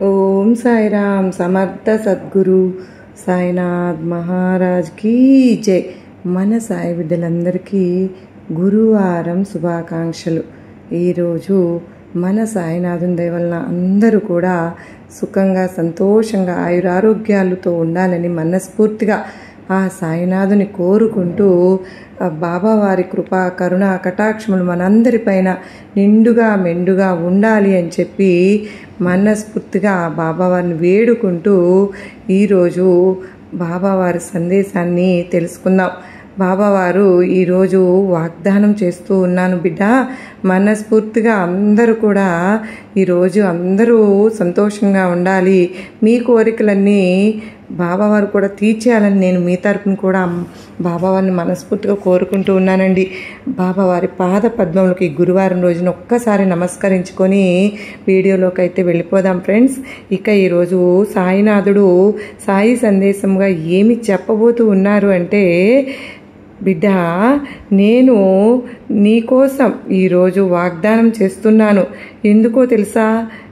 ఓం సాయిరామ్. సమర్థ సద్గురు సాయినాథ్ మహారాజ్ కీ జై. మన సాయి బిడ్డలందరికీ గురువారం శుభాకాంక్షలు. ఈరోజు మన సాయినాథుని దయ వలన అందరూ కూడా సుఖంగా సంతోషంగా ఆయురారోగ్యాలతో ఉండాలని మనస్ఫూర్తిగా ఆ సాయినాథుని కోరుకుంటూ బాబా వారి కృపా కరుణ కటాక్షములు మనందరిపైన నిండుగా మెండుగా ఉండాలి అని చెప్పి మనస్ఫూర్తిగా బాబావారిని వేడుకుంటూ ఈరోజు బాబావారి సందేశాన్ని తెలుసుకుందాం. బాబావారు ఈరోజు వాగ్దానం చేస్తూ ఉన్నాను బిడ్డ, మనస్ఫూర్తిగా అందరూ కూడా ఈరోజు అందరూ సంతోషంగా ఉండాలి, మీ కోరికలన్నీ బాబావారు కూడా తీర్చేయాలని నేను మీ తరపున కూడా బాబావారిని మనస్ఫూర్తిగా కోరుకుంటూ ఉన్నానండి. బాబావారి పాద పద్మములకి గురువారం రోజున ఒక్కసారి నమస్కరించుకొని వీడియోలోకి అయితే వెళ్ళిపోదాం ఫ్రెండ్స్. ఇక ఈరోజు సాయినాథుడు సాయి సందేశంగా ఏమి చెప్పబోతూ ఉన్నారు అంటే, బిడ్డ నేను నీకోసం ఈరోజు వాగ్దానం చేస్తున్నాను. ఎందుకో తెలుసా?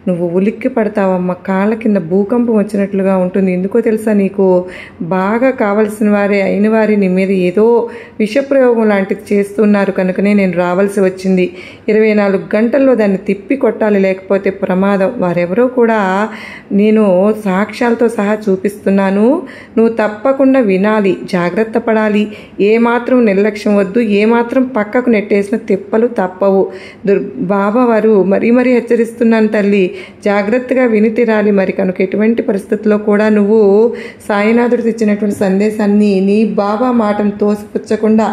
నువ్వు ఉలిక్కి పడతావమ్మ, కాళ్ళ కింద భూకంపం వచ్చినట్లుగా ఉంటుంది. ఎందుకో తెలుసా? నీకు బాగా కావలసిన వారే అయిన వారి నీ మీద ఏదో విషప్రయోగం లాంటిది చేస్తున్నారు కనుకనే నేను రావాల్సి వచ్చింది. 24 గంటల్లో దాన్ని తిప్పి కొట్టాలి, లేకపోతే ప్రమాదం. వారెవరో కూడా నేను సాక్ష్యాలతో సహా చూపిస్తున్నాను. నువ్వు తప్పకుండా వినాలి, జాగ్రత్త పడాలి. ఏమాత్రం నిర్లక్ష్యం వద్దు, ఏమాత్రం పక్కకు నెట్టేసిన తిప్పలు తప్పవు. బాబావారు మరీ మరీ హెచ్చరిస్తున్నాను తల్లి, జాగ్రత్తగా విని తీరాలి. మరి కనుక ఎటువంటి పరిస్థితుల్లో కూడా నువ్వు సాయినాథుడు తెచ్చినటువంటి సందేశాన్ని నీ బాబా మాటను తోసిపుచ్చకుండా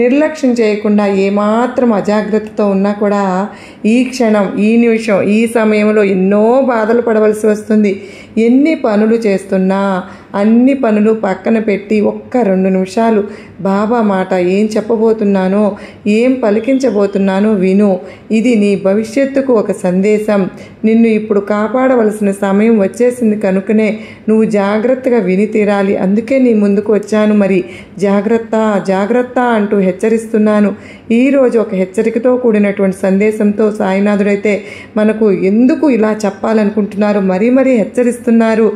నిర్లక్ష్యం చేయకుండా ఏమాత్రం అజాగ్రత్తతో ఉన్నా కూడా ఈ క్షణం, ఈ నిమిషం, ఈ సమయంలో ఎన్నో బాధలు పడవలసి వస్తుంది. ఎన్ని పనులు చేస్తున్నా అన్ని పనులు పక్కన పెట్టి ఒక్క 2 నిమిషాలు బాబా మాట ఏం చెప్పబోతున్నానో, ఏం పలికించబోతున్నానో విను. ఇది నీ భవిష్యత్తుకు ఒక సందేశం. నిన్ను ఇప్పుడు కాపాడవలసిన సమయం వచ్చేసింది కనుకనే నువ్వు జాగ్రత్తగా విని తీరాలి. అందుకే నీ ముందుకు వచ్చాను. మరి జాగ్రత్త జాగ్రత్త అంటూ హెచ్చరిస్తున్నాను. ఈరోజు ఒక హెచ్చరికతో కూడినటువంటి సందేశంతో సాయినాథుడైతే మనకు ఎందుకు ఇలా చెప్పాలనుకుంటున్నారు, మరీ మరీ హెచ్చరిస్తున్నారు.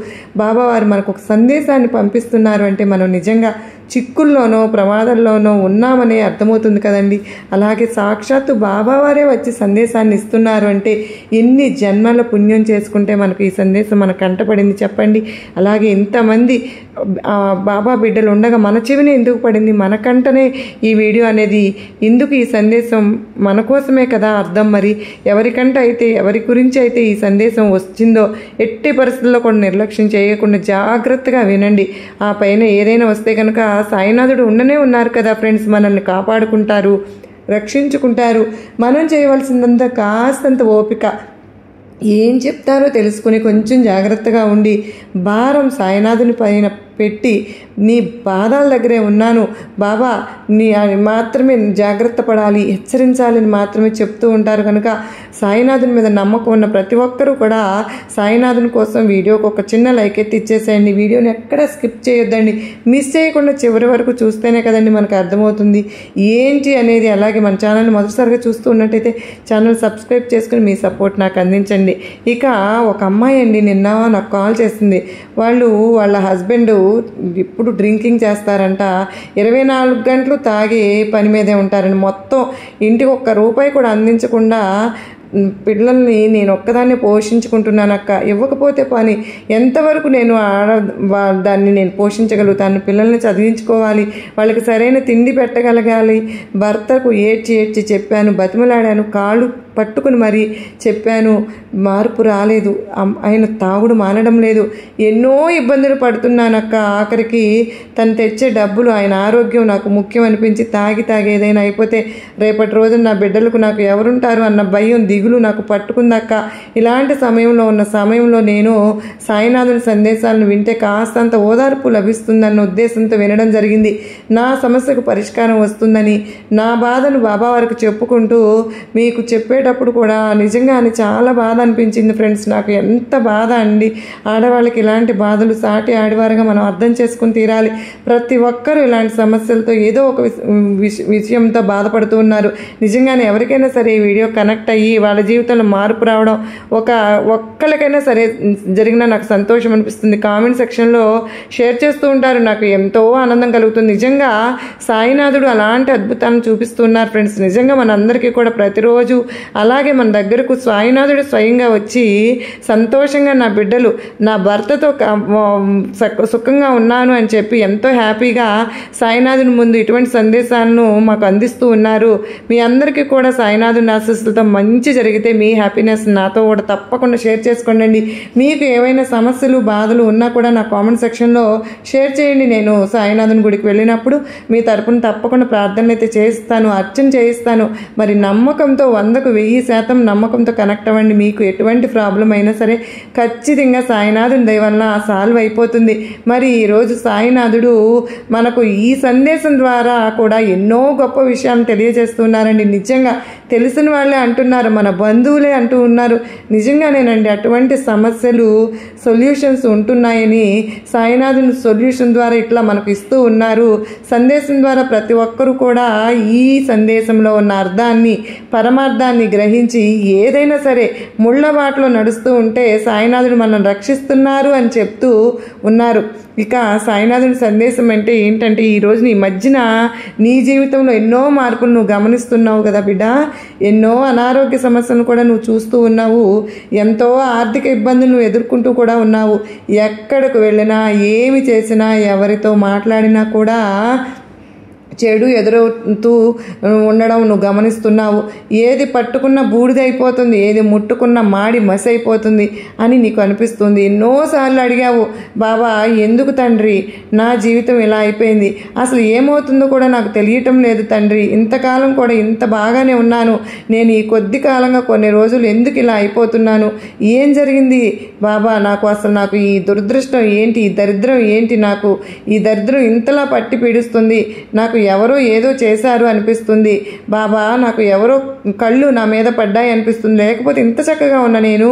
బాబావారు మనకు ఒక సందేశాన్ని పంపిస్తున్నారు అంటే మనం నిజంగా చిక్కుల్లోనో ప్రమాదంలోనో ఉన్నామనే అర్థమవుతుంది కదండి. అలాగే సాక్షాత్తు బాబావారే వచ్చి సందేశాన్ని ఇస్తున్నారు అంటే ఎన్ని జన్మల పుణ్యం చేసుకుంటే మనకు ఈ సందేశం మన కంటపడింది చెప్పండి. అలాగే ఇంతమంది బాబా బిడ్డలు ఉండగా మన చెవిని ఎందుకు పడింది, మన కంటనే ఈ వీడియో అనేది ఎందుకు, ఈ సందేశం మన కోసమే కదా అర్థం. మరి ఎవరికంట అయితే, ఎవరి గురించి అయితే ఈ సందేశం వచ్చిందో ఎట్టి పరిస్థితుల్లో కూడా నిర్లక్ష్యం చేయకుండా జాగ్రత్తగా వినండి. ఆ పైన ఏదైనా వస్తే కనుక సాయినాథుడు ఉండనే ఉన్నారు కదా ఫ్రెండ్స్, మనల్ని కాపాడుకుంటారు, రక్షించుకుంటారు. మనం చేయవలసిందంతా కాస్తంత ఓపిక, ఏం చెప్తారో తెలుసుకుని కొంచెం జాగ్రత్తగా ఉండి భారం సాయినాథుని పైన పెట్టి నీ పాదాల దగ్గరే ఉన్నాను బాబా, నీ మాత్రమే జాగ్రత్త పడాలి, హెచ్చరించాలని మాత్రమే చెప్తూ ఉంటారు కనుక సాయినాథుని మీద నమ్మకం ఉన్న ప్రతి ఒక్కరూ కూడా సాయినాథుని కోసం వీడియోకి ఒక చిన్న లైక్ ఎత్తి ఇచ్చేసేయండి. వీడియోని ఎక్కడ స్కిప్ చేయొద్దండి, మిస్ చేయకుండా చివరి వరకు చూస్తేనే కదండి మనకు అర్థమవుతుంది ఏంటి అనేది. అలాగే మన ఛానల్ని మొదటిసారిగా చూస్తూ ఉన్నట్టయితే ఛానల్ సబ్స్క్రైబ్ చేసుకుని మీ సపోర్ట్ నాకు అందించండి. ఇక ఒక అమ్మాయి అండి నిన్న నాకు కాల్ చేసింది. వాళ్ళ హస్బెండ్ ఇప్పుడు డ్రింకింగ్ చేస్తారంట, 24 గంటలు తాగి పని మీదే ఉంటారండి. మొత్తం ఇంటికి ఒక్క రూపాయి కూడా అందించకుండా పిల్లల్ని నేను ఒక్కదాన్ని పోషించుకుంటున్నాను అక్క, ఇవ్వకపోతే పని ఎంతవరకు నేను దాన్ని నేను పోషించగలుగుతాను, పిల్లల్ని చదివించుకోవాలి, వాళ్ళకి సరైన తిండి పెట్టగలగాలి. భర్తకు ఏడ్చి చెప్పాను, బతిమలాడాను, కాళ్ళు పట్టుకుని మరీ చెప్పాను, మార్పు రాలేదు. ఆయన తాగుడు మానడం లేదు. ఎన్నో ఇబ్బందులు పడుతున్నానక్క. ఆఖరికి తను తెచ్చే డబ్బులు, ఆయన ఆరోగ్యం నాకు ముఖ్యం అనిపించి తాగి ఏదైనా అయిపోతే రేపటి రోజున నా బిడ్డలకు నాకు ఎవరుంటారు అన్న భయం, దిగులు నాకు పట్టుకుందక్క. ఇలాంటి సమయంలో నేను సాయినాథుని సందేశాలను వింటే కాస్తంత ఓదార్పు లభిస్తుందన్న ఉద్దేశంతో వినడం జరిగింది. నా సమస్యకు పరిష్కారం వస్తుందని, నా బాధను బాబా వారికి చెప్పుకుంటూ మీకు చెప్పేట వెళ్ళేటప్పుడు కూడా నిజంగానే చాలా బాధ అనిపించింది ఫ్రెండ్స్. నాకు ఎంత బాధ అండి. ఆడవాళ్ళకి ఇలాంటి బాధలు సాటి ఆడవారుగా మనం అర్థం చేసుకుని తీరాలి. ప్రతి ఒక్కరూ ఇలాంటి సమస్యలతో ఏదో ఒక విషయంతో బాధపడుతూ ఉన్నారు. నిజంగానే ఎవరికైనా సరే ఈ వీడియో కనెక్ట్ అయ్యి వాళ్ళ జీవితంలో మార్పు రావడం ఒక్కరికైనా సరే జరిగినా నాకు సంతోషం అనిపిస్తుంది. కామెంట్ సెక్షన్లో షేర్ చేస్తూ ఉంటారు, నాకు ఎంతో ఆనందం కలుగుతుంది. నిజంగా సాయినాథుడు అలాంటి అద్భుతాలను చూపిస్తున్నారు ఫ్రెండ్స్. నిజంగా మనందరికీ కూడా ప్రతిరోజు అలాగే మన దగ్గరకు సాయినాథుడు స్వయంగా వచ్చి సంతోషంగా నా బిడ్డలు నా భర్తతో సుఖంగా ఉన్నాను అని చెప్పి ఎంతో హ్యాపీగా సాయినాథుని ముందు ఇటువంటి సందేశాలను మాకు అందిస్తూ ఉన్నారు. మీ అందరికీ కూడా సాయినాథుని ఆశీస్సులతో మంచి జరిగితే మీ హ్యాపీనెస్ నాతో కూడా తప్పకుండా షేర్ చేసుకోండి. మీకు ఏవైనా సమస్యలు బాధలు ఉన్నా కూడా నా కామెంట్ సెక్షన్లో షేర్ చేయండి. నేను సాయినాథుని గుడికి వెళ్ళినప్పుడు మీ తరపున తప్పకుండా ప్రార్థనలు అయితే చేయిస్తాను, అర్చన చేయిస్తాను. మరి నమ్మకంతో 100కు 1000% నమ్మకంతో కనెక్ట్ అవ్వండి. మీకు ఎటువంటి ప్రాబ్లం అయినా సరే ఖచ్చితంగా సాయినాథుని దయ వలన సాల్వ్ అయిపోతుంది. మరి ఈరోజు సాయినాథుడు మనకు ఈ సందేశం ద్వారా కూడా ఎన్నో గొప్ప విషయాలను తెలియజేస్తున్నారండి. నిజంగా తెలిసిన వాళ్ళే అంటున్నారు, మన బంధువులే అంటూ ఉన్నారు. నిజంగానేనండి అటువంటి సమస్యలు సొల్యూషన్స్ ఉంటున్నాయని సాయినాథుని సొల్యూషన్ ద్వారా ఇట్లా మనకు ఇస్తూ ఉన్నారు. సందేశం ద్వారా ప్రతి ఒక్కరూ కూడా ఈ సందేశంలో ఉన్న అర్థాన్ని పరమార్థాన్ని గ్రహించి ఏదైనా సరే ముళ్ళ బాటలో నడుస్తూ ఉంటే సాయినాథుడు మనల్ని రక్షిస్తున్నారు అని చెప్తూ ఉన్నారు. ఇక సాయినాథుని సందేశం అంటే ఏంటంటే ఈరోజు నీ మధ్యన నీ జీవితంలో ఎన్నో మార్పులు నువ్వు గమనిస్తున్నావు కదా బిడ్డ. ఎన్నో అనారోగ్య సమస్యలను కూడా నువ్వు చూస్తూ ఉన్నావు. ఎంతో ఆర్థిక ఇబ్బందులు నువ్వు ఎదుర్కొంటూ కూడా ఉన్నావు. ఎక్కడికి వెళ్ళినా ఏమి చేసినా ఎవరితో మాట్లాడినా కూడా చెడు ఎదురవుతూ ఉండడం నువ్వు గమనిస్తున్నావు. ఏది పట్టుకున్న బూడిదైపోతుంది, ఏది ముట్టుకున్న మాడి మసి అయిపోతుంది అని నీకు అనిపిస్తుంది. ఎన్నోసార్లు అడిగావు, బాబా ఎందుకు తండ్రి నా జీవితం ఇలా అయిపోయింది, అసలు ఏమవుతుందో కూడా నాకు తెలియటం లేదు తండ్రి, ఇంతకాలం కూడా ఇంత బాగానే ఉన్నాను, నేను ఈ కొద్ది కాలంగా కొన్ని రోజులు ఎందుకు ఇలా అయిపోతున్నాను, ఏం జరిగింది బాబా నాకు ఈ దురదృష్టం ఏంటి, ఈ దరిద్రం ఏంటి, నాకు ఈ దరిద్రం ఇంతలా పట్టి పీడిస్తుంది, నాకు ఎవరో ఏదో చేశారు అనిపిస్తుంది బాబా, నాకు ఎవరో కళ్ళు నా మీద పడ్డాయి అనిపిస్తుంది, లేకపోతే ఇంత చక్కగా ఉన్న నేను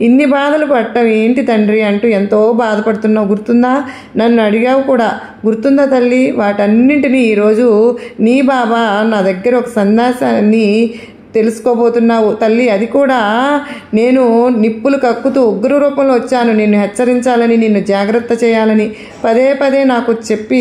ఇన్ని బాధలు పడటం ఏంటి తండ్రి అంటూ ఎంతో బాధపడుతున్నావు. గుర్తుందా? నన్ను అడిగావు కూడా, గుర్తుందా తల్లి? వాటన్నింటినీ ఈరోజు నీ బాబా నా దగ్గర ఒక సందేశాన్ని తెలుసుకోబోతున్నావు తల్లి. అది కూడా నేను నిప్పులు కక్కుతూ ఉగ్ర రూపంలో వచ్చాను, నిన్ను హెచ్చరించాలని, నిన్ను జాగ్రత్త చేయాలని, పదే పదే నాకు చెప్పి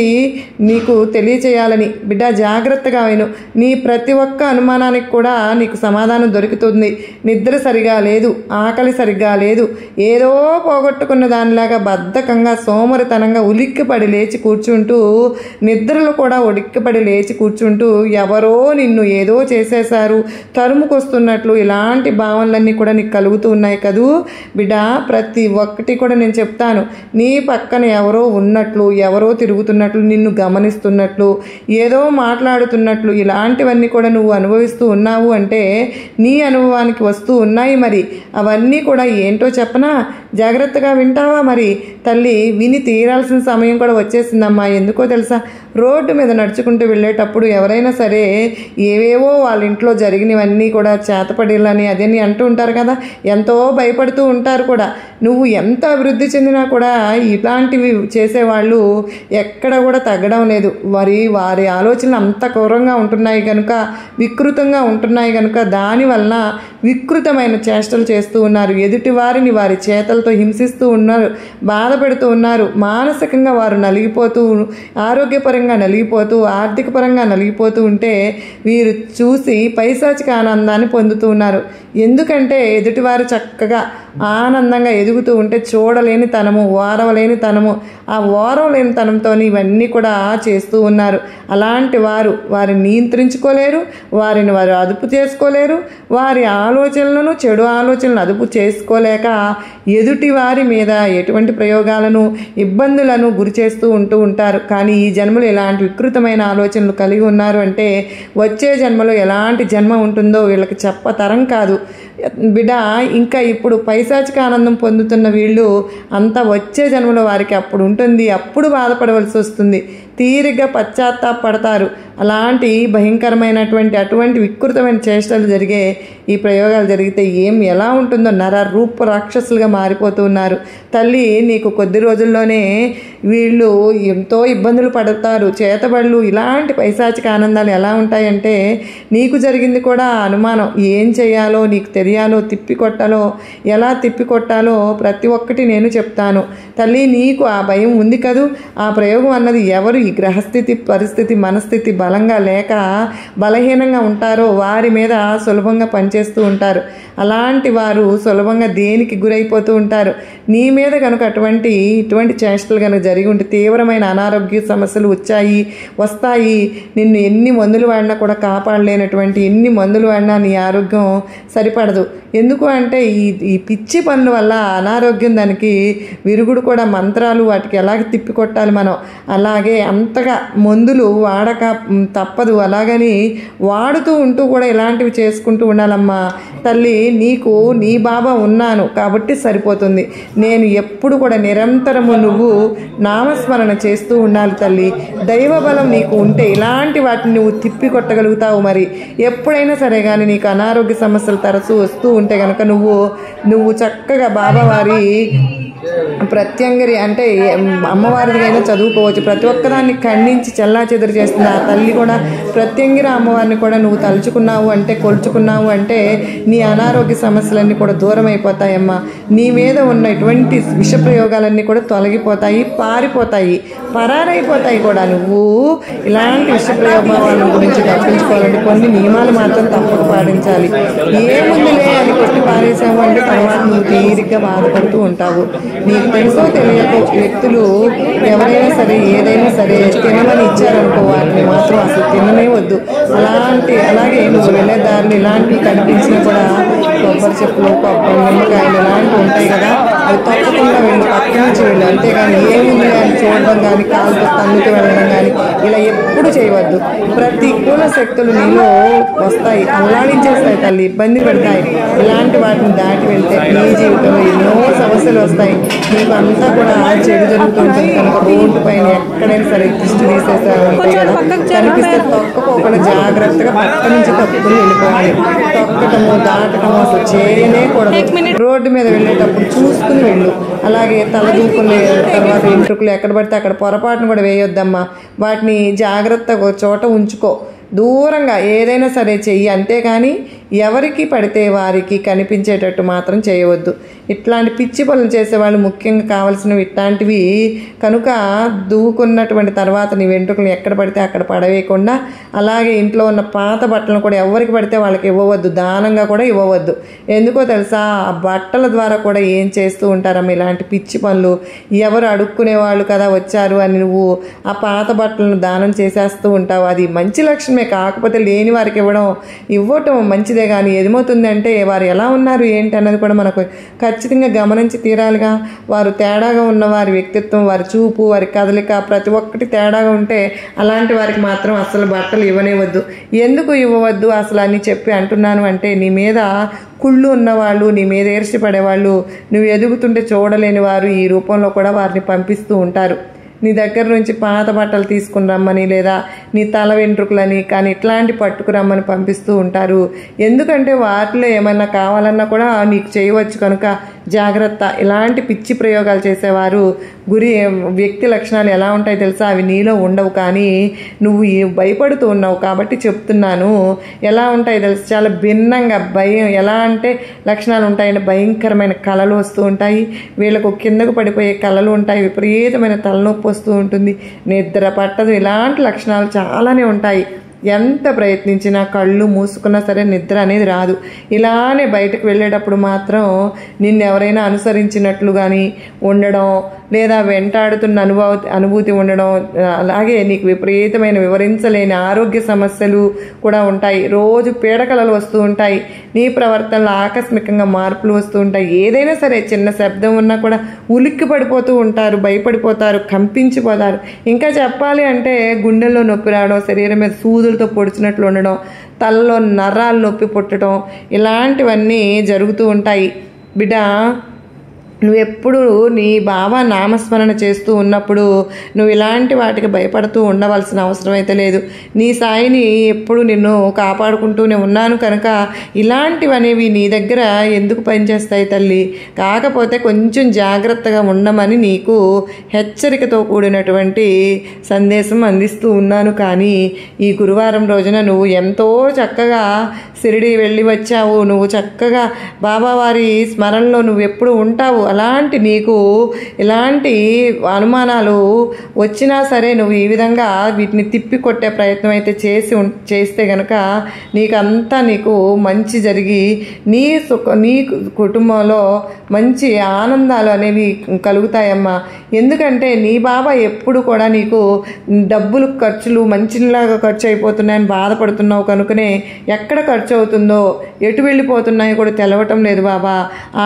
నీకు తెలియచేయాలని. బిడ్డ జాగ్రత్తగా విను. నీ ప్రతి ఒక్క అనుమానానికి కూడా నీకు సమాధానం దొరుకుతుంది. నిద్ర సరిగా లేదు, ఆకలి సరిగ్గా లేదు, ఏదో పోగొట్టుకున్న దానిలాగా బద్ధకంగా సోమరితనంగా ఉలిక్కిపడి లేచి కూర్చుంటూ, నిద్రలు కూడా ఉలిక్కిపడి లేచి కూర్చుంటూ ఎవరో నిన్ను ఏదో చేసేశారు, తరుముకొస్తున్నట్లు ఇలాంటి భావనలన్నీ కూడా నీకు కలుగుతూ ఉన్నాయి కదూ బిడ్డ. ప్రతి ఒక్కటి కూడా నేను చెప్తాను, నీ పక్కన ఎవరో ఉన్నట్లు, ఎవరో తిరుగుతున్నట్లు, నిన్ను గమనిస్తున్నట్లు, ఏదో మాట్లాడుతున్నట్లు, ఇలాంటివన్నీ కూడా నువ్వు అనుభవిస్తూ ఉన్నావు అంటే నీ అనుభవానికి వస్తూ ఉన్నాయి. మరి అవన్నీ కూడా ఏంటో చెప్పనా? జాగ్రత్తగా వింటావా? మరి తల్లి విని తీరాల్సిన సమయం కూడా వచ్చేసిందమ్మా. ఎందుకో తెలుసా? రోడ్డు మీద నడుచుకుంటూ వెళ్ళేటప్పుడు ఎవరైనా సరే ఏవేవో వాళ్ళ ఇంట్లో జరిగినవన్నీ కూడా చేతపడిలని అదని అంటూ ఉంటారు కదా, ఎంతో భయపడుతూ ఉంటారు కూడా. నువ్వు ఎంత అభివృద్ధి చెందినా కూడా ఇలాంటివి చేసేవాళ్ళు ఎక్కడ కూడా తగ్గడం లేదు. వారి ఆలోచనలు అంత క్రూరంగా ఉంటున్నాయి కనుక, వికృతంగా ఉంటున్నాయి కనుక దానివలన వికృతమైన చేష్టలు చేస్తూ ఉన్నారు. ఎదుటి వారిని వారి చేతలతో హింసిస్తూ ఉన్నారు, బాధ పెడుతూ ఉన్నారు. మానసికంగా వారు నలిగిపోతూ, ఆరోగ్యపరంగా నలిగిపోతూ, ఆర్థిక పరంగా నలిగిపోతూ ఉంటే వీరు చూసి పైశాచిక ఆనందాన్ని పొందుతూ ఉన్నారు. ఎందుకంటే ఎదుటివారు చక్కగా ఆనందంగా ఎదుగుతూ ఉంటే చూడలేని తనము, ఓరవలేని తనము, ఆ ఓరవలేని తనంతో ఇవన్నీ కూడా చేస్తూ ఉన్నారు. అలాంటి వారిని నియంత్రించుకోలేరు, వారిని వారు అదుపు చేసుకోలేరు, వారి ఆలోచనలను, చెడు ఆలోచనలను అదుపు చేసుకోలేక ఎదుటి వారి మీద ఎటువంటి ప్రయోగాలను, ఇబ్బందులను గురి చేస్తూ ఉంటారు. కానీ ఈ జన్మలో ఎలాంటి వికృతమైన ఆలోచనలు కలిగి ఉన్నారు అంటే వచ్చే జన్మలో ఎలాంటి జన్మ ఉంటుందో వీళ్ళకి చెప్పతరం కాదు బిడ్డ. ఇంకా ఇప్పుడు పైశాచిక ఆనందం పొందుతున్న వీళ్ళు అంతా వచ్చే జన్మలో వారికి అప్పుడు ఉంటుంది, అప్పుడు బాధపడవలసి వస్తుంది. తీరిగ్గా పశ్చాత్తాపడతారు. అలాంటి భయంకరమైనటువంటి అటువంటి వికృతమైన చేష్టలు జరిగే ఈ ప్రయోగాలు జరిగితే ఎలా ఉంటుందో, రూప రాక్షసులుగా మారిపోతూ ఉన్నారు. తల్లి నీకు కొద్ది రోజుల్లోనే వీళ్ళు ఎంతో ఇబ్బందులు పడతారు. చేతబడులు ఇలాంటి పైశాచిక ఆనందాలు ఎలా ఉంటాయంటే నీకు జరిగింది కూడా అనుమానం. ఏం చేయాలో నీకు తెలియాలో, తిప్పికొట్టాలో, ఎలా తిప్పికొట్టాలో ప్రతి ఒక్కటి నేను చెప్తాను. తల్లి నీకు ఆ భయం ఉంది కదూ. ఆ ప్రయోగం అన్నది ఎవరు ఈ గ్రహస్థితి పరిస్థితి మనస్థితి బలంగా లేక బలహీనంగా ఉంటారో వారి మీద సులభంగా పనిచేస్తూ ఉంటారు. అలాంటి వారు సులభంగా దేనికి గురైపోతూ ఉంటారు. నీ మీద కనుక ఇటువంటి చేష్టలు కనుక జరిగి ఉంటే తీవ్రమైన అనారోగ్య సమస్యలు వస్తాయి. నిన్ను ఎన్ని మందులు వాడినా కూడా కాపాడలేనటువంటి, ఎన్ని మందులు వాడినా నీ ఆరోగ్యం సరిపడదు. ఎందుకు అంటే ఈ పిచ్చి పనుల వల్ల అనారోగ్యం దానికి విరుగుడు కూడా మంత్రాలు వాటికి ఎలాగ తిప్పికొట్టాలి మనం, అలాగే అంతగా మందులు వాడక తప్పదు. అలాగని వాడుతూ ఉంటూ కూడా ఇలాంటివి చేసుకుంటూ ఉండాలమ్మా. తల్లి నీకు నీ బాబా ఉన్నాను కాబట్టి సరిపోతుంది. నేను ఎప్పుడు కూడా నిరంతరము నువ్వు నామస్మరణ చేస్తూ ఉండాలి తల్లి. దైవ బలం నీకు ఉంటే ఇలాంటి వాటిని నువ్వు తిప్పి కొట్టగలుగుతావు. మరి ఎప్పుడైనా సరే కానీ నీకు అనారోగ్య సమస్యలు తరచూ వస్తూ ఉంటే కనుక నువ్వు చక్కగా బాబావారి ప్రత్యంగిరి అంటే అమ్మవారిదైనా చదువుకోవచ్చు. ప్రతి ఒక్కదాన్ని ఖండించి చెల్లాచెదురు చేస్తుంది ఆ తల్లి కూడా. ప్రత్యంగిరి అమ్మవారిని కూడా నువ్వు తలుచుకున్నావు అంటే, కొలుచుకున్నావు అంటే నీ అనారోగ్య సమస్యలన్నీ కూడా దూరం అయిపోతాయమ్మా. నీ మీద ఉన్న ఇటువంటి విష ప్రయోగాలన్నీ కూడా తొలగిపోతాయి, పారిపోతాయి, పరారైపోతాయి కూడా. నువ్వు ఇలాంటి విష ప్రయోగాల గురించి తప్పించుకోవాలంటే కొన్ని నియమాలు మాత్రం తప్పక పాటించాలి. ఏముందిలే అని కొట్టి పారేసాము అంటే తర్వాత నువ్వు తీరిగ్గా బాధపడుతూ ఉంటావు. నీకు తెలుసో తెలియకో వ్యక్తులు ఎవరైనా సరే ఏదైనా సరే తినమని ఇచ్చారనుకో వాటిని మాత్రం అసలు తిననే వద్దు. అలాగే నువ్వు వెళ్ళే దారిలో ఇలాంటివి కనిపించినా కూడా కొబ్బరి చెప్పులు, నిమ్మకాయలు ఇలాంటివి ఉంటాయి కదా, అవి తప్పకుండా వెళ్ళు, పక్క నుంచి వెళ్ళు. అంతేగాని ఏముంది అని చూడడం కానీ, కాలుతో తన్నుకు వెళ్ళడం కానీ ఇలా ఎప్పుడు చేయవద్దు. ప్రతికూల శక్తులు నీలో వస్తాయి, అల్లాడించేస్తాయి తల్లి, ఇబ్బంది పెడతాయి. ఇలాంటి వాటిని దాటి వెళ్తే నీ జీవితంలో ఎన్నో సమస్యలు వస్తాయి. నీకు అంతా కూడా చెడు జరుగుతుంటుంది కనుక రోడ్డు పైన ఎక్కడైనా సరే దిష్టి తీసేసారు ఉంటాయి కదా, కనిపిస్తే తొక్కపోకుండా జాగ్రత్తగా పక్క నుంచి తప్పుకుని వెళ్ళిపోవాలి. తొక్కటము దాటటము అసలు చేయనే కూడదు. రోడ్డు మీద వెళ్ళేటప్పుడు చూసుకుని వెళ్ళు. అలాగే తల దూకునే తర్వాత వెంట్రుకలు ఎక్కడ పడితే అక్కడ పొరపాటును కూడా వేయొద్దమ్మా. వాటిని జాగ్రత్తగా ఒక చోట ఉంచుకో, దూరంగా ఏదైనా సరే చెయ్యి. అంతేకాని ఎవరికి పడితే వారికి కనిపించేటట్టు మాత్రం చేయవద్దు. ఇట్లాంటి పిచ్చి పనులు చేసేవాళ్ళు ముఖ్యంగా కావాల్సినవి ఇట్లాంటివి కనుక దూకున్నటువంటి తర్వాత నీ వెంట్రుకలు ఎక్కడ పడితే అక్కడ పడవేయకుండా, అలాగే ఇంట్లో ఉన్న పాత బట్టలను కూడా ఎవరికి పడితే వాళ్ళకి ఇవ్వవద్దు, దానంగా కూడా ఇవ్వవద్దు. ఎందుకో తెలుసా, ఆ బట్టల ద్వారా కూడా ఏం చేస్తూ ఉంటారమ్మ ఇలాంటి పిచ్చి పనులు. ఎవరు అడుక్కునే వాళ్ళు కదా వచ్చారు అని నువ్వు ఆ పాత బట్టలను దానం చేసేస్తూ ఉంటావు. అది మంచి లక్షణమే, కాకపోతే లేని వారికి ఇవ్వటం మంచిదే. కానీ ఏమవుతుందంటే వారు ఎలా ఉన్నారు ఏంటి అన్నది కూడా మనకు ఖచ్చితంగా గమనించి తీరాలిగా. వారు తేడాగా ఉన్న వారి వ్యక్తిత్వం, వారి చూపు, వారి కదలిక ప్రతి ఒక్కటి తేడాగా ఉంటే అలాంటి వారికి మాత్రం అసలు బట్టలు ఇవ్వనివ్వద్దు. ఎందుకు ఇవ్వవద్దు అసలు అని చెప్పి అంటున్నాను అంటే, నీ మీద కుళ్ళు ఉన్నవాళ్ళు, నీ మీద ఏర్చి పడేవాళ్ళు, నువ్వు ఎదుగుతుంటే చూడలేని వారు ఈ రూపంలో కూడా వారిని పంపిస్తూ ఉంటారు. నీ దగ్గర నుంచి పాత బట్టలు తీసుకుని రమ్మని, లేదా నీ తల వెంట్రుకలని కానీ ఇట్లాంటి పట్టుకురమ్మని పంపిస్తూ ఉంటారు. ఎందుకంటే వాటిలో ఏమన్నా కావాలన్నా కూడా నీకు చేయవచ్చు కనుక జాగ్రత్త. ఇలాంటి పిచ్చి ప్రయోగాలు చేసేవారు వ్యక్తి లక్షణాలు ఎలా ఉంటాయి తెలుసా, అవి నీలో ఉండవు, కానీ నువ్వు భయపడుతూ ఉన్నావు కాబట్టి చెప్తున్నాను. ఎలా ఉంటాయి తెలుసు, చాలా భిన్నంగా భయం ఎలా అంటే లక్షణాలు ఉంటాయంటే భయంకరమైన కళలు వస్తూ ఉంటాయి. వీళ్ళకు కిందకు పడిపోయే కళలు ఉంటాయి, విపరీతమైన తలనొప్పి వస్తూ ఉంటుంది, నిద్ర పట్టదు. ఇలాంటి లక్షణాలు చాలానే ఉంటాయి. ఎంత ప్రయత్నించినా కళ్ళు మూసుకున్నా సరే నిద్ర అనేది రాదు. ఇలానే బయటకు వెళ్ళేటప్పుడు మాత్రం నిన్నెవరైనా అనుసరించినట్లు కానీ ఉండడం, లేదా వెంటాడుతున్న అనుభూతి ఉండడం, అలాగే నీకు విపరీతమైన వివరించలేని ఆరోగ్య సమస్యలు కూడా ఉంటాయి. రోజు పీడకలలు వస్తూ ఉంటాయి. నీ ప్రవర్తనలో ఆకస్మికంగా మార్పులు వస్తూ ఉంటాయి. ఏదైనా సరే చిన్న శబ్దం ఉన్నా కూడా ఉలిక్కి పడిపోతూ ఉంటారు, భయపడిపోతారు, కంపించిపోతారు. ఇంకా చెప్పాలి అంటే గుండెల్లో నొప్పి రావడం, శరీరం మీద సూదులతో పొడిచినట్లు ఉండడం, తలలో నరాలు నొప్పి పుట్టడం, ఇలాంటివన్నీ జరుగుతూ ఉంటాయి. బిడ్డ నువ్వెప్పుడు నీ బాబా నామస్మరణ చేస్తూ ఉన్నప్పుడు నువ్వు ఇలాంటి వాటికి భయపడుతూ ఉండవలసిన అవసరం అయితే లేదు. నీ సాయిని ఎప్పుడు నిన్ను కాపాడుకుంటూనే ఉన్నాను కనుక ఇలాంటివనేవి నీ దగ్గర ఎందుకు పనిచేస్తాయి తల్లి. కాకపోతే కొంచెం జాగ్రత్తగా ఉండమని నీకు హెచ్చరికతో కూడినటువంటి సందేశం అందిస్తూ ఉన్నాను. కానీ ఈ గురువారం రోజున నువ్వు ఎంతో చక్కగా షిరిడి వెళ్ళి వచ్చావు. నువ్వు చక్కగా బాబావారి స్మరణలో నువ్వు ఎప్పుడు ఉంటావు. అలాంటి నీకు ఇలాంటి అనుమానాలు వచ్చినా సరే నువ్వు ఈ విధంగా వీటిని తిప్పి కొట్టే ప్రయత్నం అయితే చేస్తే గనక నీకు మంచి జరిగి నీ కుటుంబంలో మంచి ఆనందాలు అనేవి కలుగుతాయమ్మా. ఎందుకంటే నీ బాబా ఎప్పుడు కూడా నీకు డబ్బులు ఖర్చులు మంచిలాగా ఖర్చు అయిపోతున్నాయని బాధపడుతున్నావు కనుకనే ఎక్కడ ఖర్చు అవుతుందో ఎటు వెళ్ళిపోతున్నాయో కూడా తెలవటం లేదు బాబా.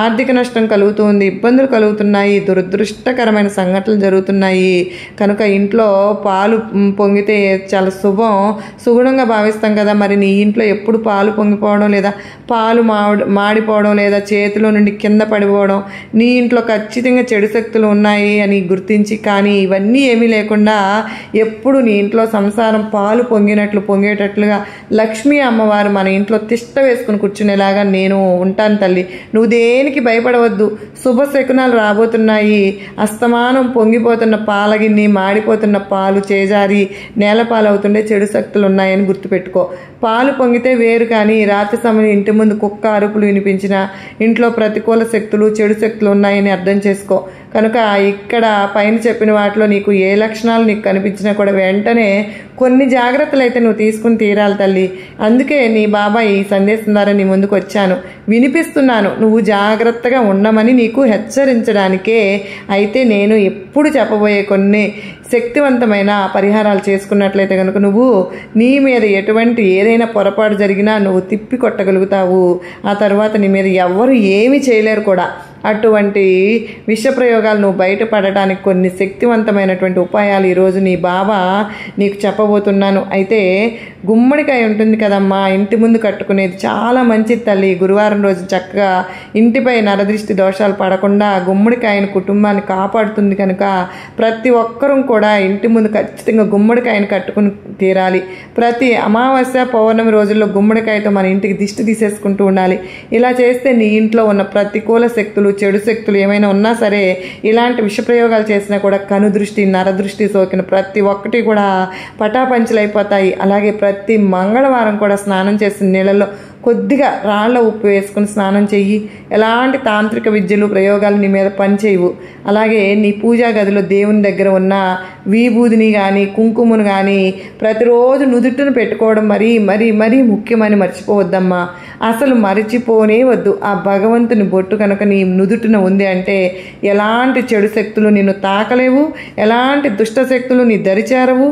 ఆర్థిక నష్టం కలుగుతుంది, ఇబ్బందులు కలుగుతున్నాయి, దురదృష్టకరమైన సంఘటనలు జరుగుతున్నాయి. కనుక ఇంట్లో పాలు పొంగితే చాలా సుగుణంగా భావిస్తాం కదా. మరి నీ ఇంట్లో ఎప్పుడు పాలు పొంగిపోవడం లేదా పాలు మాడిపోవడం లేదా చేతిలో నుండి కింద పడిపోవడం, నీ ఇంట్లో ఖచ్చితంగా చెడు శక్తులు ఉన్నాయి అని గుర్తించి, కానీ ఇవన్నీ ఏమీ లేకుండా ఎప్పుడు నీ ఇంట్లో సంసారం పాలు పొంగేటట్లుగా లక్ష్మీ అమ్మవారు మన ఇంట్లో తిష్ట వేసుకుని కూర్చునేలాగా నేను ఉంటాను తల్లి. నువ్వు దేనికి భయపడవద్దు. శుభశకునాలు రాబోతున్నాయి. అస్తమానం పొంగిపోతున్న పాలగిన్ని, మాడిపోతున్న పాలు చేజారి నేలపాలవుతుండే చెడు శక్తులు ఉన్నాయని గుర్తుపెట్టుకో. పాలు పొంగితే వేరు, కానీ రాత్రి సమయం ఇంటి ముందు కుక్క అరుపులు వినిపించిన ఇంట్లో ప్రతికూల శక్తులు చెడు శక్తులు ఉన్నాయని అర్థం చేసుకో. కనుక ఇక్కడ పైన చెప్పిన వాటిలో నీకు ఏ లక్షణాలు నీకు కనిపించినా కూడా వెంటనే కొన్ని జాగ్రత్తలు అయితే నువ్వు తీసుకుని తీరాలి తల్లి. అందుకే నీ బాబా ఈ సందేశం ద్వారా నీ ముందుకు వచ్చాను, వినిపిస్తున్నాను. నువ్వు జాగ్రత్తగా ఉండమని నీకు హెచ్చరించడానికే. అయితే నేను ఎప్పుడు చెప్పబోయే కొన్ని శక్తివంతమైన పరిహారాలు చేసుకున్నట్లయితే కనుక నువ్వు నీ మీద ఎటువంటి ఏదైనా పొరపాటు జరిగినా నువ్వు తిప్పి కొట్టగలుగుతావు. ఆ తర్వాత నీ మీద ఎవ్వరు ఏమీ చేయలేరు కూడా. అటువంటి విష ప్రయోగాలు నువ్వు బయటపడటానికి కొన్ని శక్తివంతమైనటువంటి ఉపాయాలు ఈరోజు నీ బాబా నీకు చెప్పబోతున్నాను. అయితే గుమ్మడికాయ ఉంటుంది కదమ్మా, ఇంటి ముందు కట్టుకునేది చాలా మంచిది తల్లి. గురువారం రోజు చక్కగా ఇంటిపై నరదృష్టి దోషాలు పడకుండా గుమ్మడికాయని కుటుంబాన్ని కాపాడుతుంది. కనుక ప్రతి ఒక్కరూ కూడా ఇంటి ముందు ఖచ్చితంగా గుమ్మడికాయని కట్టుకుని తీరాలి. ప్రతి అమావాస్య పౌర్ణమి రోజుల్లో గుమ్మడికాయతో మన ఇంటికి దిష్టి తీసేసుకుంటూ ఉండాలి. ఇలా చేస్తే నీ ఇంట్లో ఉన్న ప్రతికూల శక్తులు చెడు శక్తులు ఏమైనా ఉన్నా సరే, ఇలాంటి విషప్రయోగాలు చేసినా కూడా కనుదృష్టి నరదృష్టి సోకిన ప్రతి ఒక్కటి కూడా పటాపంచలైపోతాయి. అలాగే ప్రతి మంగళవారం కూడా స్నానం చేసిన నీళ్ళల్లో కొద్దిగా రాళ్ల ఉప్పు వేసుకుని స్నానం చెయ్యి. ఎలాంటి తాంత్రిక విద్యలు ప్రయోగాలు నీ మీద పనిచేయవు. అలాగే నీ పూజా గదిలో దేవుని దగ్గర ఉన్న విభూదిని కానీ కుంకుమను కానీ ప్రతిరోజు నుదుటిని పెట్టుకోవడం మరీ ముఖ్యమని మర్చిపోవద్దమ్మా. అసలు మర్చిపోనే వద్దు. ఆ భగవంతుని బొట్టు కనుక నీ నుదుటిన ఉంది అంటే ఎలాంటి చెడు శక్తులు నిన్ను తాకలేవు, ఎలాంటి దుష్ట శక్తులు నీ దరిచేరవు.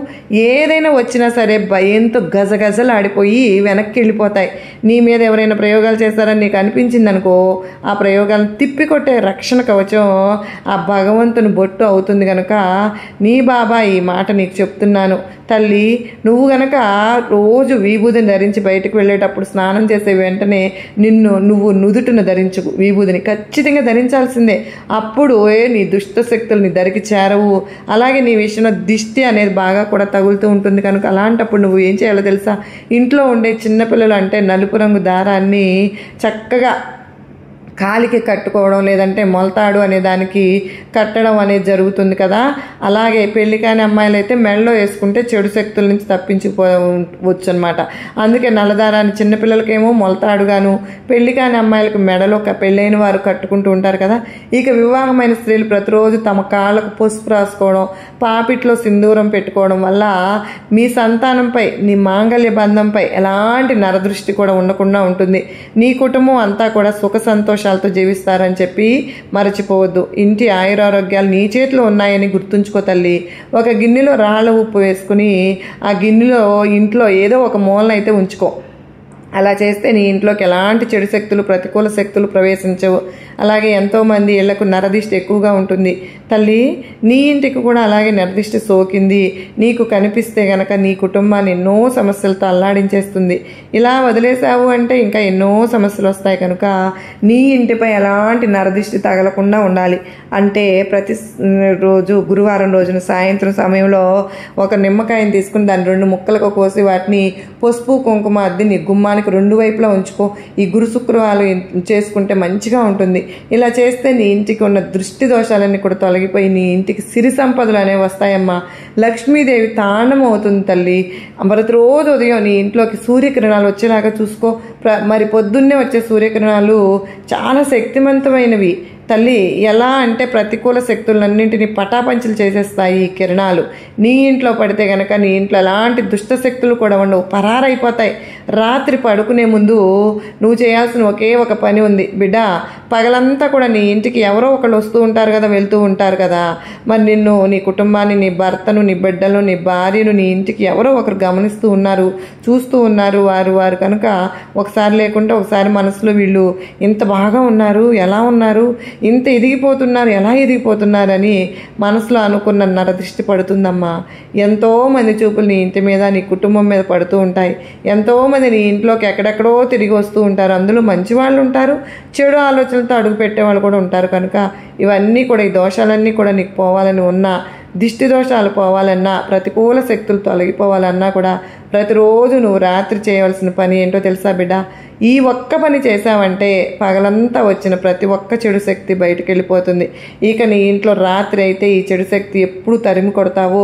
ఏదైనా వచ్చినా సరే భయంతో గజగజలాడిపోయి వెనక్కి వెళ్ళిపోతాయి. నీ మీద ఎవరైనా ప్రయోగాలు చేస్తారని నీకు అనిపించింది అనుకో, ఆ ప్రయోగాలను తిప్పికొట్టే రక్షణ కవచం ఆ భగవంతుని బొట్టు అవుతుంది. కనుక నీ బాబా ఈ మాట నీకు చెప్తున్నాను తల్లి. నువ్వు గనక రోజు విభూదిని ధరించి బయటకు వెళ్ళేటప్పుడు స్నానం చేసే వెంటనే నువ్వు నుదుటిని ధరించు. విభూదిని ఖచ్చితంగా ధరించాల్సిందే. అప్పుడు నీ దుష్ట శక్తులు నీ దరికి చేరవు. అలాగే నీ విషయంలో దిష్టి అనేది బాగా కూడా తగులుతూ ఉంటుంది. కనుక అలాంటప్పుడు నువ్వు ఏం చేయాలో తెలుసా? ఇంట్లో ఉండే చిన్నపిల్లలు అంటే నలుపు రంగు దారాన్ని చక్కగా కాలికి కట్టుకోవడం, లేదంటే మొలతాడు అనే దానికి కట్టడం అనేది జరుగుతుంది కదా. అలాగే పెళ్లి కాని అమ్మాయిలు అయితే మెడలో వేసుకుంటే చెడు శక్తుల నుంచి తప్పించుకోవచ్చు అనమాట. అందుకే నల్లదారాన్ని చిన్నపిల్లలకేమో మొలతాడుగాను, పెళ్లి కాని అమ్మాయిలకు మెడలో పెళ్ళైన వారు కట్టుకుంటూ ఉంటారు కదా. ఇక వివాహమైన స్త్రీలు ప్రతిరోజు తమ కాళ్ళకు పసుపు రాసుకోవడం, పాపిట్లో సింధూరం పెట్టుకోవడం వల్ల మీ సంతానంపై నీ మాంగళ్య బంధంపై ఎలాంటి నరదృష్టి కూడా ఉండకుండా ఉంటుంది. నీ కుటుంబం అంతా కూడా సుఖ సంతోషాలతో జీవిస్తారని చెప్పి మరచిపోవద్దు. ఇంటి ఆయురారోగ్యాలు నీ చేతిలో ఉన్నాయని గుర్తుంచుకో తల్లి. ఒక గిన్నెలో రాళ్ళ ఉప్పు వేసుకుని ఆ గిన్నెలో ఇంట్లో ఏదో ఒక మూలన అయితే ఉంచుకో. అలా చేస్తే నీ ఇంట్లోకి ఎలాంటి చెడు శక్తులు ప్రతికూల శక్తులు ప్రవేశించవు. అలాగే ఎంతోమంది ఇళ్లకు నరదిష్టి ఎక్కువగా ఉంటుంది. తల్లి, నీ ఇంటికి కూడా అలాగే నరదిష్టి సోకింది నీకు కనిపిస్తే గనక నీ కుటుంబాన్ని ఎన్నో సమస్యలతో అల్లాడించేస్తుంది. ఇలా వదిలేసావు అంటే ఇంకా ఎన్నో సమస్యలు వస్తాయి. కనుక నీ ఇంటిపై ఎలాంటి నరదిష్టి తగలకుండా ఉండాలి అంటే ప్రతి రోజు గురువారం రోజున సాయంత్రం సమయంలో ఒక నిమ్మకాయని తీసుకుని దాన్ని 2 ముక్కలకు కోసి వాటిని పసుపు కుంకుమ అద్ది నీ గుమ్మానికి 2 వైపులా ఉంచుకో. ఈ గురు శుక్రవారాలు చేసుకుంటే మంచిగా ఉంటుంది. ఇలా చేస్తే నీ ఇంటికి ఉన్న దృష్టి దోషాలన్నీ కూడా తొలగిపోయి నీ ఇంటికి సిరి సంపదలు అనేవి వస్తాయమ్మా. లక్ష్మీదేవి తాండవం అవుతుంది తల్లి. ప్రతిరోజు ఉదయం నీ ఇంట్లోకి సూర్యకిరణాలు వచ్చేలాగా చూసుకో. మరి పొద్దున్నే వచ్చే సూర్యకిరణాలు చాలా శక్తివంతమైనవి తల్లి. ఎలా అంటే ప్రతికూల శక్తులన్నింటినీ పటాపంచలు చేసేస్తాయి ఈ కిరణాలు. నీ ఇంట్లో పడితే గనక నీ ఇంట్లో ఎలాంటి దుష్ట శక్తులు కూడా ఉండవు, పరారైపోతాయి. రాత్రి పడుకునే ముందు నువ్వు చేయాల్సిన ఒకే ఒక పని ఉంది బిడ్డ. పగలంతా కూడా నీ ఇంటికి ఎవరో ఒకళ్ళు వస్తూ ఉంటారు కదా, వెళ్తూ ఉంటారు కదా. మరి నిన్ను, నీ కుటుంబాన్ని, నీ భర్తను, నీ బిడ్డలను, నీ భార్యను నీ ఇంటికి ఎవరో ఒకరు గమనిస్తూ ఉన్నారు, చూస్తూ ఉన్నారు. వారు కనుక ఒకసారి లేకుంటే ఒకసారి మనసులో వీళ్ళు ఇంత బాగా ఉన్నారు, ఎలా ఉన్నారు, ఇంత ఎదిగిపోతున్నారు, ఎలా ఎదిగిపోతున్నారని మనసులో అనుకున్న నరదృష్టి పడుతుందమ్మా. ఎంతోమంది చూపులు నీ ఇంటి మీద, నీ కుటుంబం మీద పడుతూ ఉంటాయి. ఎంతోమంది నీ ఇంట్లోకి ఎక్కడెక్కడో తిరిగి వస్తూ ఉంటారు. అందులో మంచి వాళ్ళు ఉంటారు, చెడు ఆలోచనలతో అడుగు పెట్టేవాళ్ళు కూడా ఉంటారు. కనుక ఇవన్నీ కూడా, ఈ దోషాలన్నీ కూడా నీకు పోవాలని ఉన్నా, దిష్టి దోషాలు పోవాలన్నా, ప్రతికూల శక్తులు తొలగిపోవాలన్నా కూడా ప్రతిరోజు నువ్వు రాత్రి చేయవలసిన పని ఏంటో తెలుసా బిడ్డ? ఈ ఒక్క పని చేసావంటే పగలంతా వచ్చిన ప్రతి ఒక్క చెడు శక్తి బయటకు వెళ్ళిపోతుంది. ఇక నీ ఇంట్లో రాత్రి అయితే ఈ చెడు శక్తి ఎప్పుడు తరిమి కొడతావో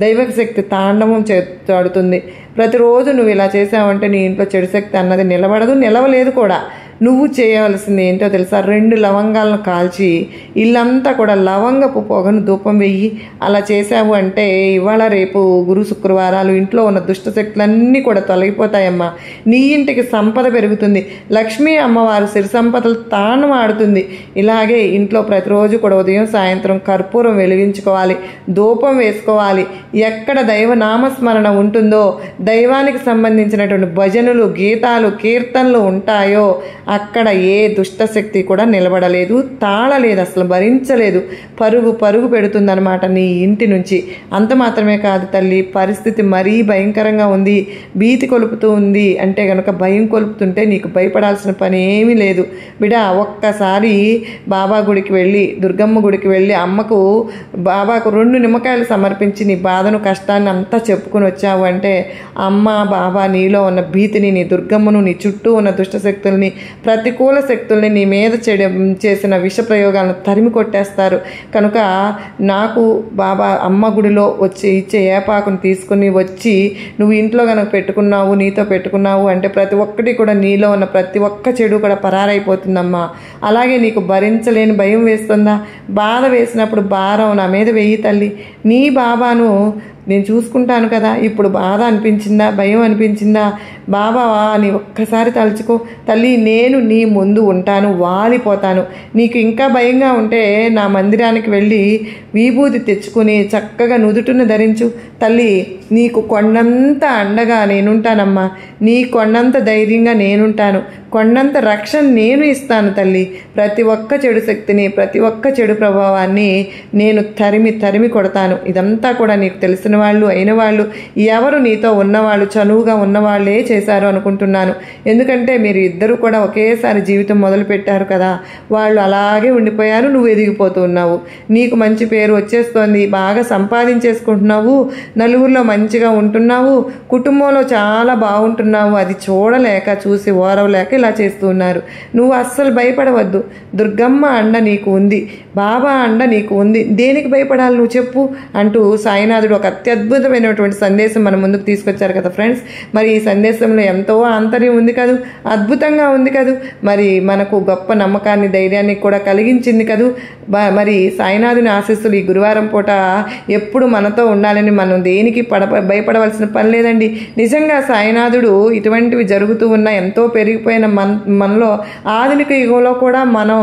దైవక శక్తి తాండవం చేడుతుంది. ప్రతిరోజు నువ్వు ఇలా చేసావంటే నీ ఇంట్లో చెడు శక్తి అన్నది నిలబడదు, నిలవలేదు కూడా. నువ్వు చేయవలసింది ఏంటో తెలుసా? 2 లవంగాలను కాల్చి ఇల్లంతా కూడా లవంగపు పొగను ధూపం వెయ్యి. అలా చేసావు అంటే ఇవాళ రేపు గురు శుక్రవారాలు ఇంట్లో ఉన్న దుష్టశక్తులన్నీ కూడా తొలగిపోతాయమ్మా. నీ ఇంటికి సంపద పెరుగుతుంది. లక్ష్మీ అమ్మవారు సిరి సంపదలు తాను ఆడుతుంది. ఇలాగే ఇంట్లో ప్రతిరోజు కూడా ఉదయం సాయంత్రం కర్పూరం వెలిగించుకోవాలి, ధూపం వేసుకోవాలి. ఎక్కడ దైవ నామస్మరణ ఉంటుందో, దైవానికి సంబంధించినటువంటి భజనలు, గీతాలు, కీర్తనలు ఉంటాయో అక్కడ ఏ దుష్టశక్తి కూడా నిలబడలేదు, తాళలేదు, అసలు భరించలేదు. పరుగు పెడుతుందన్నమాట నీ ఇంటి నుంచి. అంత మాత్రమే కాదు తల్లి, పరిస్థితి మరీ భయంకరంగా ఉంది, భీతి కొలుపుతూ ఉంది అంటే గనక భయం కొలుపుతుంటే నీకు భయపడాల్సిన పని ఏమీ లేదు బిడ్డ. ఒక్కసారి బాబా గుడికి వెళ్ళి, దుర్గమ్మ గుడికి వెళ్ళి అమ్మకు, బాబాకు 2 నిమ్మకాయలు సమర్పించి నీ బాధను, కష్టాన్ని అంతా చెప్పుకుని వచ్చావు అంటే అమ్మ, బాబా నీలో ఉన్న భీతిని, నీ దుర్గమ్మను, నీ చుట్టూ ఉన్న దుష్టశక్తుల్ని, ప్రతికూల శక్తుల్ని, నీ మీద చేసిన విష ప్రయోగాలను తరిమి కొట్టేస్తారు. కనుక నాకు బాబా అమ్మ గుడిలో వచ్చి ఇచ్చే ఏపాకును తీసుకుని వచ్చి నువ్వు ఇంట్లో కనుక పెట్టుకున్నావు, నీతో పెట్టుకున్నావు అంటే ప్రతి ఒక్కటి కూడా నీలో ఉన్న ప్రతి ఒక్క చెడు కూడా పరారైపోతుందమ్మా. అలాగే నీకు భరించలేని భయం వేస్తుందా? బాధ వేసినప్పుడు భారం నా మీద వెయ్యి తల్లి. నీ బాబాను నేను చూసుకుంటాను కదా. ఇప్పుడు బాధ అనిపించిందా, భయం అనిపించిందా? బాబా అని ఒక్కసారి తలుచుకో తల్లి. నేను నీ ముందు ఉంటాను, వాలిపోతాను. నీకు ఇంకా భయంగా ఉంటే నా మందిరానికి వెళ్ళి విభూతి తెచ్చుకుని చక్కగా నుదుటిని ధరించు తల్లి. నీకు కొండంత అండగా నేనుంటానమ్మా. నీ కొండంత ధైర్యంగా నేనుంటాను, కొండంత రక్షణ నేను ఇస్తాను తల్లి. ప్రతి ఒక్క చెడు శక్తిని, ప్రతి ఒక్క చెడు ప్రభావాన్ని నేను తరిమి కొడతాను. ఇదంతా కూడా నీకు తెలిసిన వాళ్ళు, అయిన వాళ్ళు, ఎవరు నీతో ఉన్నవాళ్ళు, చనువుగా ఉన్నవాళ్ళే చేశారు అనుకుంటున్నాను. ఎందుకంటే మీరు ఇద్దరు కూడా ఒకేసారి జీవితం మొదలుపెట్టారు కదా. వాళ్ళు అలాగే ఉండిపోయారు, నువ్వు ఎదిగిపోతూ ఉన్నావు. నీకు మంచి పేరు వచ్చేస్తోంది, బాగా సంపాదించేసుకుంటున్నావు, నలుగురిలో మంచిగా ఉంటున్నావు, కుటుంబంలో చాలా బాగుంటున్నావు. అది చూడలేక, చూసి ఓరవలేక ఇలా చేస్తూ ఉన్నారు. నువ్వు అస్సలు భయపడవద్దు. దుర్గమ్మ అండ నీకు ఉంది, బాబా అండ నీకు ఉంది. దేనికి భయపడాలి నువ్వు చెప్పు అంటూ సాయినాథుడు ఒక అత్యద్భుతమైనటువంటి సందేశం మన ముందుకు తీసుకొచ్చారు కదా ఫ్రెండ్స్. మరి ఈ సందేశంలో ఎంతో ఆంతర్యం ఉంది కదూ, అద్భుతంగా ఉంది కదూ. మరి మనకు గొప్ప నమ్మకాన్ని, ధైర్యాన్ని కూడా కలిగించింది కదూ. మరి సాయినాథుని ఆశీస్సులు ఈ గురువారం పూట ఎప్పుడు మనతో ఉండాలని మనం దేనికి భయపడవలసిన పని లేదండి. నిజంగా సాయినాథుడు ఇటువంటివి జరుగుతూ ఉన్న, ఎంతో పెరిగిపోయిన ఏదైనా మనలో ఆధునిక యుగంలో కూడా మనం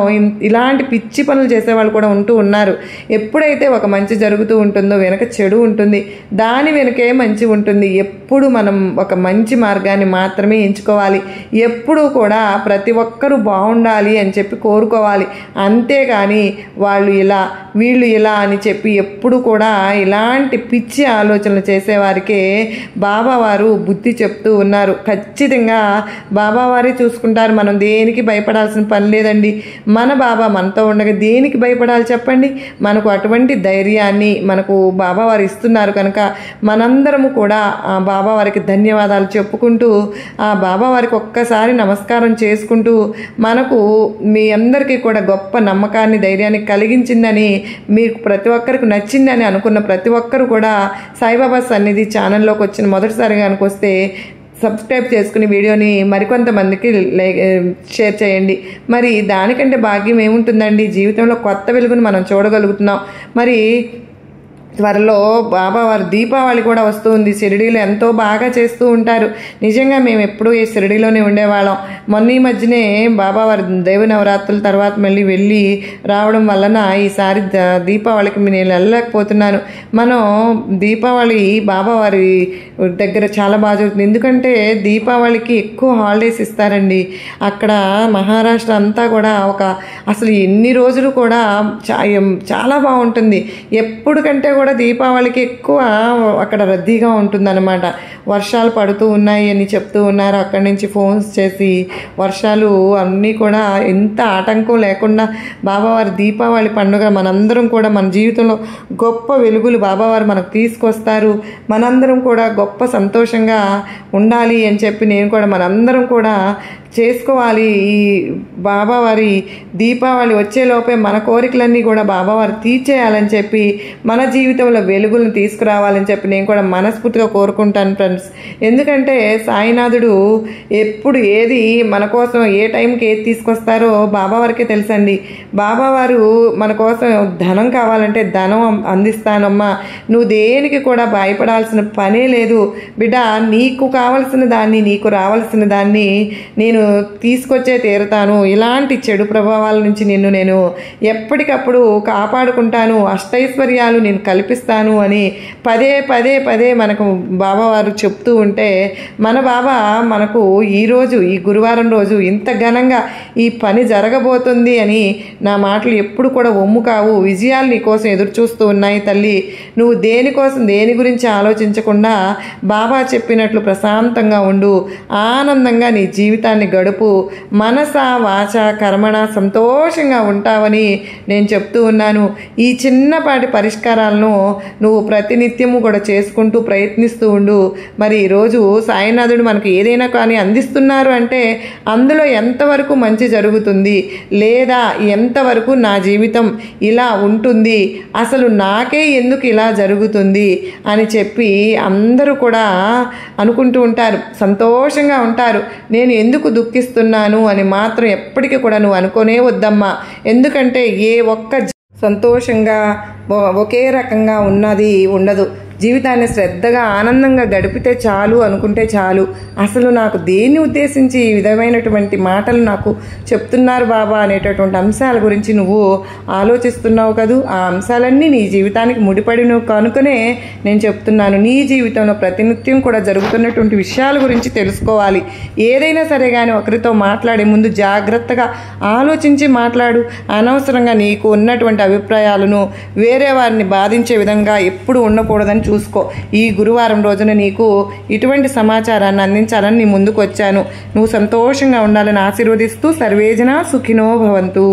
ఇలాంటి పిచ్చి పనులు చేసేవాళ్ళు కూడా ఉంటూ ఉన్నారు. ఎప్పుడైతే ఒక మంచి జరుగుతూ ఉంటుందో వెనక చెడు ఉంటుంది, దాని వెనకే మంచి ఉంటుంది. ఎప్పుడు మనం ఒక మంచి మార్గాన్ని మాత్రమే ఎంచుకోవాలి. ఎప్పుడూ కూడా ప్రతి ఒక్కరూ బాగుండాలి అని చెప్పి కోరుకోవాలి. అంతేగాని వాళ్ళు ఇలా వీళ్ళు ఇలా అని చెప్పి ఎప్పుడు కూడా ఇలాంటి పిచ్చి ఆలోచనలు చేసేవారికే బాబావారు బుద్ధి చెప్తూ ఉన్నారు. ఖచ్చితంగా బాబావారే చూసుకుంటారు. మనం దేనికి భయపడాల్సిన పని లేదండి. మన బాబా మనతో ఉండగా దేనికి భయపడాలి చెప్పండి. మనకు అటువంటి ధైర్యాన్ని మనకు బాబావారు ఇస్తున్నారు కనుక మనందరము కూడా ఆ బాబావారికి ధన్యవాదాలు చెప్పుకుంటూ ఆ బాబావారికి ఒక్కసారి నమస్కారం చేసుకుంటూ మనకు మీ అందరికీ కూడా గొప్ప నమ్మకాన్ని ధైర్యాన్ని కలిగించిందని, మీకు ప్రతి ఒక్కరికి నచ్చిందని అనుకున్న ప్రతి ఒక్కరు కూడా సాయిబాబా సన్నిధి ఛానల్లోకి వచ్చిన మొదటిసారిగా అనుకొస్తే సబ్స్క్రైబ్ చేసుకుని వీడియోని మరికొంతమందికి షేర్ చేయండి. మరి దానికంటే భాగ్యం ఏముంటుందండి? జీవితంలో కొత్త వెలుగును మనం చూడగలుగుతున్నాం. మరి త్వరలో బాబావారు దీపావళి కూడా వస్తూ ఉంది. షిరిడీలో ఎంతో బాగా చేస్తూ ఉంటారు. నిజంగా మేము ఎప్పుడూ ఈ షిరిడీలోనే ఉండేవాళ్ళం. మొన్న ఈ మధ్యనే బాబావారి దైవ నవరాత్రుల తర్వాత మళ్ళీ వెళ్ళి రావడం వలన ఈసారి దీపావళికి నేను వెళ్ళలేకపోతున్నాను. మనం దీపావళి బాబావారి దగ్గర చాలా బాగా జరుగుతుంది. ఎందుకంటే దీపావళికి ఎక్కువ హాలిడేస్ ఇస్తారండి. అక్కడ మహారాష్ట్ర అంతా కూడా అసలు ఎన్ని రోజులు కూడా చాలా బాగుంటుంది. ఎప్పుడు కంటే కూడా దీపావళికి ఎక్కువ అక్కడ రద్దీగా ఉంటుందన్నమాట. వర్షాలు పడుతూ ఉన్నాయి అని చెప్తూ ఉన్నారు. అక్కడి నుంచి ఫోన్స్ చేసి వర్షాలు అన్నీ కూడా ఎంత ఆటంకం లేకుండా బాబావారి దీపావళి పండుగ మనందరం కూడా మన జీవితంలో గొప్ప వెలుగులు బాబావారు మనకు తీసుకొస్తారు. మనందరం కూడా గొప్ప సంతోషంగా ఉండాలి అని చెప్పి నేను కూడా మనందరం కూడా చేసుకోవాలి. ఈ బాబావారి దీపావళి వచ్చేలోపే మన కోరికలన్నీ కూడా బాబావారు తీర్చేయాలని చెప్పి మన జీవితంలో వెలుగులను తీసుకురావాలని చెప్పి నేను కూడా మనస్ఫూర్తిగా కోరుకుంటాను ఫ్రెండ్స్. ఎందుకంటే సాయినాథుడు ఎప్పుడు ఏది మన కోసం ఏ టైంకి ఏది తీసుకొస్తారో బాబావారికే తెలుసండి. బాబావారు మన కోసం ధనం కావాలంటే ధనం అందిస్తానమ్మా, నువ్వు దేనికి కూడా భయపడాల్సిన పనే లేదు బిడ్డ. నీకు కావలసిన దాన్ని, నీకు రావాల్సిన దాన్ని నేను తీసుకొచ్చే తీరుతాను. ఇలాంటి చెడు ప్రభావాల నుంచి నేను ఎప్పటికప్పుడు కాపాడుకుంటాను. అష్టైశ్వర్యాలు నేను కల్పిస్తాను అని పదే పదే పదే మనకు బాబావారు చెప్తూ ఉంటే మన బాబా మనకు ఈరోజు ఈ గురువారం రోజు ఇంత ఘనంగా ఈ పని జరగబోతుంది అని నా మాటలు ఎప్పుడు కూడా ఒమ్ము కావు. విజయాలు నీ కోసం ఎదురు చూస్తూ ఉన్నాయి తల్లి. నువ్వు దేనికోసం దేని గురించి ఆలోచించకుండా బాబా చెప్పినట్లు ప్రశాంతంగా ఉండు. ఆనందంగా నీ జీవితాన్ని గడుపు. మనస వాచ కర్మణ సంతోషంగా ఉంటావని నేను చెప్తూ ఉన్నాను. ఈ చిన్నపాటి పరిష్కారాలను నువ్వు ప్రతినిత్యము కూడా చేసుకుంటూ ప్రయత్నిస్తూ ఉండు. మరి ఈరోజు సాయినాథుడు మనకు ఏదైనా కానీ అందిస్తున్నారు అంటే అందులో ఎంతవరకు మంచి జరుగుతుంది లేదా ఎంతవరకు నా జీవితం ఇలా ఉంటుంది, అసలు నాకే ఎందుకు ఇలా జరుగుతుంది అని చెప్పి అందరూ కూడా అనుకుంటూ ఉంటారు, సంతోషంగా ఉంటారు. నేను ఎందుకు దుఃఖిస్తున్నాను అని మాత్రం ఎప్పటికీ కూడా నువ్వు అనుకోనే వద్దమ్మా. ఎందుకంటే ఏ ఒక్క సంతోషంగా ఒకే రకంగా ఉన్నది ఉండదు. జీవితాన్ని శ్రద్ధగా ఆనందంగా గడిపితే చాలు అనుకుంటే చాలు. అసలు నాకు దేన్ని ఉద్దేశించి ఈ విధమైనటువంటి మాటలు నాకు చెప్తున్నారు బాబా అనేటటువంటి అంశాల గురించి నువ్వు ఆలోచిస్తున్నావు కదూ. ఆ అంశాలన్నీ నీ జీవితానికి ముడిపడినవి కనుకనే నేను చెప్తున్నాను. నీ జీవితంలో ప్రతినిత్యం కూడా జరుగుతున్నటువంటి విషయాల గురించి తెలుసుకోవాలి. ఏదైనా సరే కానీ ఒకరితో మాట్లాడే ముందు జాగ్రత్తగా ఆలోచించి మాట్లాడు. అనవసరంగా నీకు ఉన్నటువంటి అభిప్రాయాలను వేరే వారిని బాధించే విధంగా ఎప్పుడు ఉండకూడదని చూసుకో. ఈ గురువారం రోజున నీకు ఇటువంటి సమాచారాన్ని అందించాలని నీ ముందుకు వచ్చాను. నువ్వు సంతోషంగా ఉండాలని ఆశీర్వదిస్తూ సర్వేజన సుఖినో భవంతు.